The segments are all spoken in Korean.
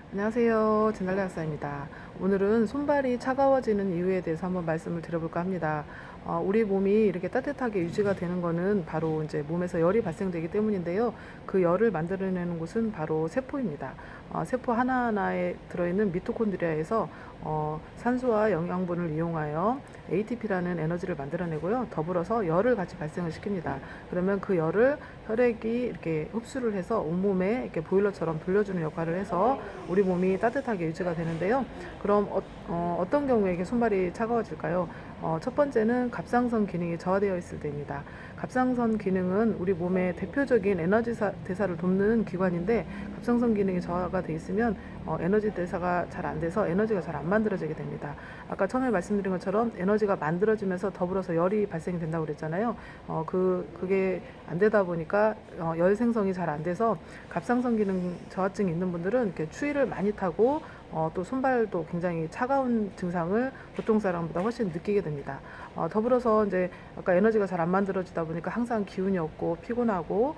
안녕하세요. 진달래 약사입니다. 오늘은 손발이 차가워지는 이유에 대해서 한번 말씀을 드려볼까 합니다. 우리 몸이 이렇게 따뜻하게 유지가 되는 거는 바로 이제 몸에서 열이 발생되기 때문인데요. 그 열을 만들어내는 곳은 바로 세포입니다. 세포 하나하나에 들어있는 미토콘드리아에서 산소와 영양분을 이용하여 ATP라는 에너지를 만들어내고요. 더불어서 열을 같이 발생을 시킵니다. 그러면 그 열을 혈액이 이렇게 흡수를 해서 온몸에 이렇게 보일러처럼 돌려주는 역할을 해서 우리 몸이 따뜻하게 유지가 되는데요. 그럼 떤 경우에 이게 손발이 차가워질까요? 첫 번째는 갑상선 기능이 저하되어 있을 때입니다. 갑상선 기능은 우리 몸의 대표적인 에너지 대사를 돕는 기관인데 갑상선 기능이 저하가 돼 있으면 에너지 대사가 잘 안 돼서 에너지가 잘 안 만들어지게 됩니다. 아까 처음에 말씀드린 것처럼 에너지가 만들어지면서 더불어서 열이 발생이 된다고 그랬잖아요. 그게 안 되다 보니까 열 생성이 잘 안 돼서 갑상선 기능 저하증이 있는 분들은 이렇게 추위를 많이 타고 또 손발도 굉장히 차가운 증상을 보통 사람보다 훨씬 느끼게 됩니다. 더불어서 이제 아까 에너지가 잘 안 만들어지다 보니까 항상 기운이 없고 피곤하고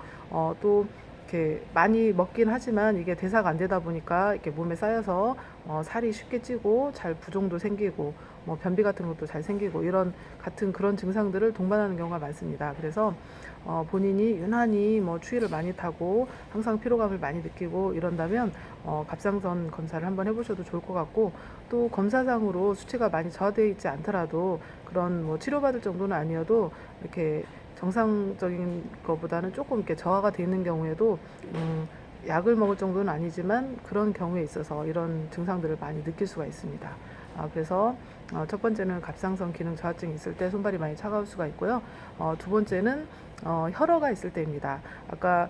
또 이렇게 많이 먹긴 하지만 이게 대사가 안 되다 보니까 이렇게 몸에 쌓여서 살이 쉽게 찌고 잘 부종도 생기고 뭐 변비 같은 것도 잘 생기고 이런 같은 그런 증상들을 동반하는 경우가 많습니다. 그래서 본인이 유난히 뭐 추위를 많이 타고 항상 피로감을 많이 느끼고 이런다면 갑상선 검사를 한번 해보셔도 좋을 것 같고, 또 검사상으로 수치가 많이 저하되어 있지 않더라도 그런 뭐 치료받을 정도는 아니어도 이렇게 정상적인 것보다는 조금 이렇게 저하가 되어 있는 경우에도 약을 먹을 정도는 아니지만 그런 경우에 있어서 이런 증상들을 많이 느낄 수가 있습니다. 그래서 첫 번째는 갑상선 기능 저하증이 있을 때 손발이 많이 차가울 수가 있고요. 두 번째는 혈어가 있을 때입니다. 아까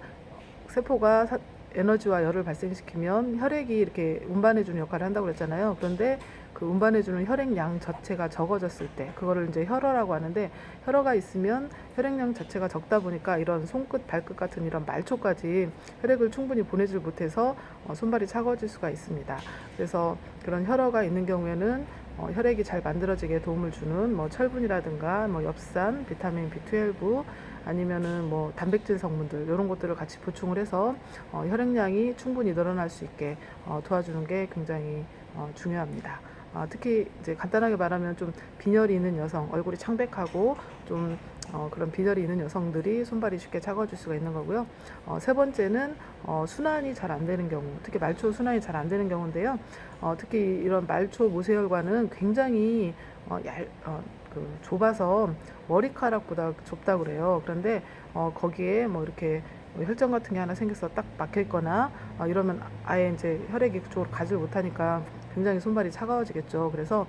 세포가 에너지와 열을 발생시키면 혈액이 이렇게 운반해주는 역할을 한다고 그랬잖아요. 그런데 그 운반해주는 혈액량 자체가 적어졌을 때 그거를 이제 혈어라고 하는데, 혈어가 있으면 혈액량 자체가 적다 보니까 이런 손끝, 발끝 같은 이런 말초까지 혈액을 충분히 보내질 못해서 손발이 차가워질 수가 있습니다. 그래서 그런 혈어가 있는 경우에는 혈액이 잘 만들어지게 도움을 주는 뭐 철분이라든가 뭐 엽산, 비타민 B12 아니면은 뭐 단백질 성분들 이런 것들을 같이 보충을 해서 혈액량이 충분히 늘어날 수 있게 도와주는 게 굉장히 중요합니다. 특히 이제 간단하게 말하면 좀 빈혈이 있는 여성, 얼굴이 창백하고 좀 그런 빈혈이 있는 여성들이 손발이 쉽게 차가워질 수가 있는 거고요. 세 번째는 순환이 잘 안 되는 경우, 특히 말초 순환이 잘 안 되는 경우인데요. 특히 이런 말초 모세혈관은 굉장히 좁아서 머리카락보다 좁다 그래요. 그런데 거기에 뭐 이렇게 뭐 혈전 같은 게 하나 생겨서 딱 막혀 있거나 이러면 아예 이제 혈액이 그쪽으로 가지 못하니까 굉장히 손발이 차가워지겠죠. 그래서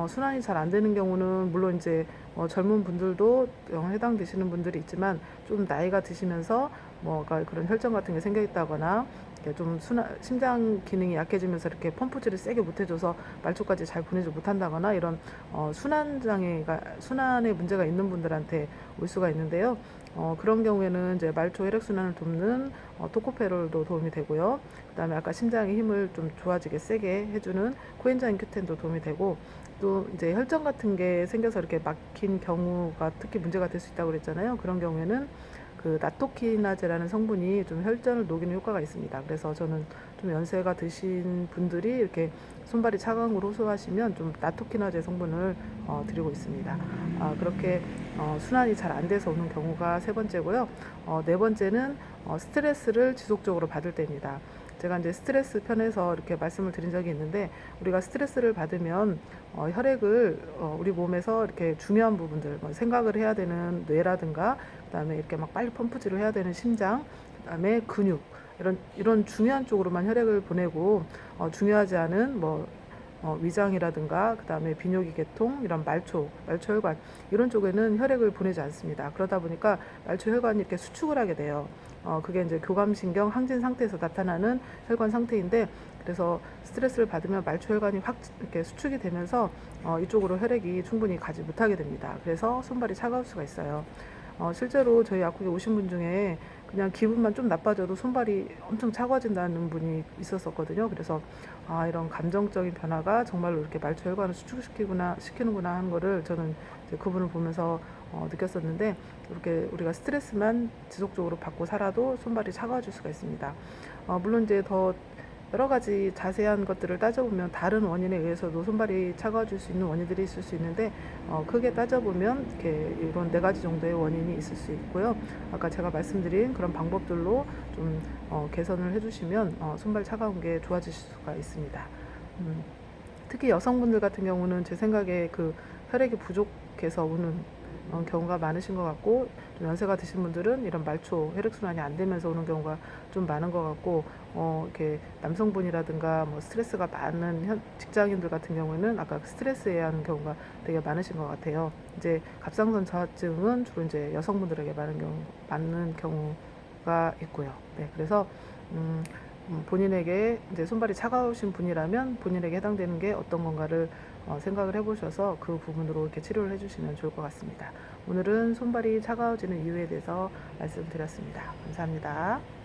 순환이 잘 안 되는 경우는 물론 이제 젊은 분들도 해당되시는 분들이 있지만 좀 나이가 드시면서 뭐가 그런 혈전 같은 게 생겨 있다거나 좀 심장 기능이 약해지면서 이렇게 펌프질을 세게 못해줘서 말초까지 잘 보내지 못한다거나 이런 순환에 문제가 있는 분들한테 올 수가 있는데요. 그런 경우에는 이제 말초 혈액순환을 돕는 토코페롤도 도움이 되고요. 그다음에 아까 심장의 힘을 좀 좋아지게 세게 해주는 코엔자임 Q10도 도움이 되고, 또 이제 혈전 같은 게 생겨서 이렇게 막힌 경우가 특히 문제가 될 수 있다고 그랬잖아요. 그런 경우에는 그 나토키나제라는 성분이 좀 혈전을 녹이는 효과가 있습니다. 그래서 저는 좀 연세가 드신 분들이 이렇게 손발이 차가운 걸 호소하시면 좀 나토키나제 성분을 드리고 있습니다. 그렇게 순환이 잘 안 돼서 오는 경우가 세 번째고요. 네 번째는 스트레스를 지속적으로 받을 때입니다. 제가 이제 스트레스 편에서 이렇게 말씀을 드린 적이 있는데, 우리가 스트레스를 받으면 혈액을 우리 몸에서 이렇게 중요한 부분들, 뭐 생각을 해야 되는 뇌라든가, 그다음에 이렇게 막 빨리 펌프질을 해야 되는 심장, 그다음에 근육, 이런 중요한 쪽으로만 혈액을 보내고 중요하지 않은 뭐 위장이라든가 그다음에 비뇨기 계통, 이런 말초 혈관 이런 쪽에는 혈액을 보내지 않습니다. 그러다 보니까 말초 혈관이 이렇게 수축을 하게 돼요. 그게 이제 교감신경 항진 상태에서 나타나는 혈관 상태인데, 그래서 스트레스를 받으면 말초 혈관이 확 이렇게 수축이 되면서 이쪽으로 혈액이 충분히 가지 못하게 됩니다. 그래서 손발이 차가울 수가 있어요. 실제로 저희 약국에 오신 분 중에 그냥 기분만 좀 나빠져도 손발이 엄청 차가워진다는 분이 있었었거든요. 그래서 이런 감정적인 변화가 정말로 이렇게 말초 혈관을 시키는구나 하는 거를 저는 이제 그분을 보면서 느꼈었는데, 이렇게 우리가 스트레스만 지속적으로 받고 살아도 손발이 차가워질 수가 있습니다. 물론 이제 더 여러 가지 자세한 것들을 따져보면 다른 원인에 의해서도 손발이 차가워질 수 있는 원인들이 있을 수 있는데 크게 따져보면 이렇게 이런 네 가지 정도의 원인이 있을 수 있고요. 아까 제가 말씀드린 그런 방법들로 좀 개선을 해주시면 손발 차가운 게 좋아질 수가 있습니다. 특히 여성분들 같은 경우는 제 생각에 그 혈액이 부족해서 오는 경우가 많으신 것 같고, 좀 연세가 드신 분들은 이런 말초 혈액순환이 안 되면서 오는 경우가 좀 많은 것 같고, 이렇게 남성분이라든가 뭐 스트레스가 많은 직장인들 같은 경우에는 아까 스트레스에 하는 경우가 되게 많으신 것 같아요. 이제 갑상선 저하증은 주로 이제 여성분들에게 많은 경우가 있고요. 네, 그래서 본인에게 이제 손발이 차가우신 분이라면 본인에게 해당되는 게 어떤 건가를 생각을 해보셔서 그 부분으로 이렇게 치료를 해주시면 좋을 것 같습니다. 오늘은 손발이 차가워지는 이유에 대해서 말씀드렸습니다. 감사합니다.